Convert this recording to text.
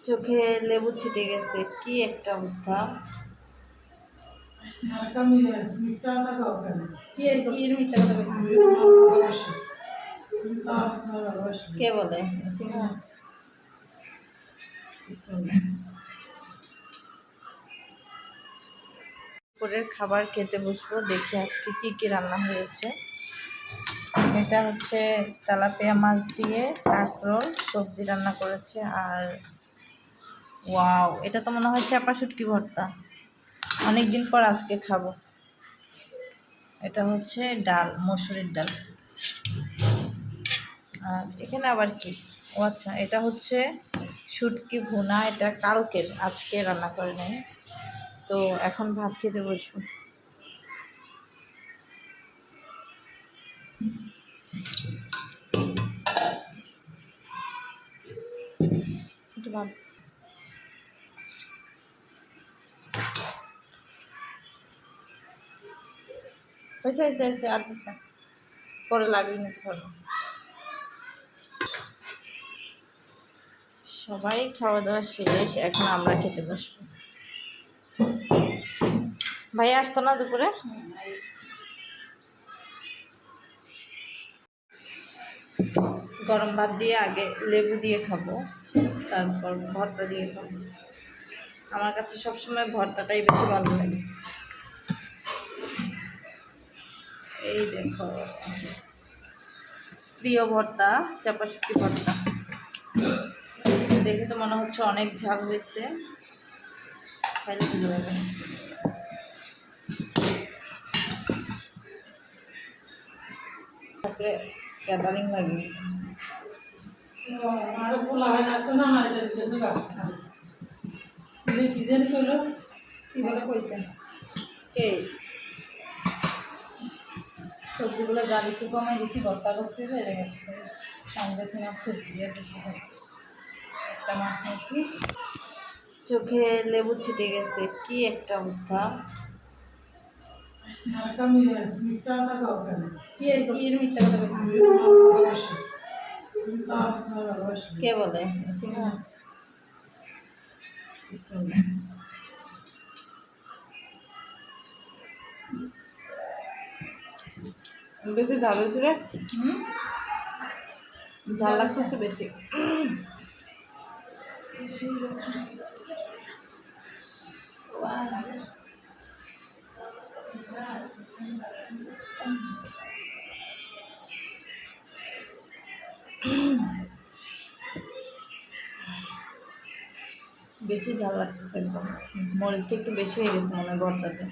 চোখে লেবু ছিটে গেছে, কি একটা অবস্থা। কে বলে? দুপুরের খাবার খেতে বসবো, দেখি আজকে কি কি রান্না হয়েছে। এটা হচ্ছে তেলাপিয়া মাছ দিয়ে কাঁকরোল সবজি রান্না করেছে। আর ওয়াও, এটা তো মনে হয় চাপা শুটকি ভর্তা, অনেকদিন পর আজকে খাবো। এটা হচ্ছে ডাল, মসুরির ডাল। আর এখানে আবার কি, ও আচ্ছা, এটা হচ্ছে শুটকি ভুনা, এটা কালকের, আজকে রান্না করে নাই। তো এখন ভাত খেতে বসবো। একটু ভাত হয়েছে হয়েছে হয়েছে, আর দিস না, পরে লাগিয়ে নিতে পারবো। সবাই খাওয়া দাওয়া শেষ, এখন আমরা খেতে বসবো। ভাই আসতো না দুপুরে? গরম ভাত দিয়ে আগে লেবু দিয়ে খাবো, তারপর ভর্তা দিয়ে খাবো। আমার কাছে সবসময় ভর্তাটাই বেশি ভালো লাগে। এই দেখো, প্রিয় ভর্তা চাপা শুটকি ভর্তা। দেখে তো মনে হচ্ছে অনেক ঝাল হয়েছে, খাইলে বুঝে যাবে। ক্যাটারিং লাগে। সবজিগুলো জাল একটু কমাই দিছি, ভর্তা করছি, সঙ্গে সবজি দিয়ে একটা মাছ নিয়েছি। চোখে লেবু ছিটে গেছে, কি একটা অবস্থা। কে বলে? বেশি ঝাল হয়েছে রে, ঝাল লাগতেছে বেশি। বেশি ঝাল লাগতেছে একদম, মরিচটা একটু বেশি হয়ে গেছে মনে হয় ভর্তাতে।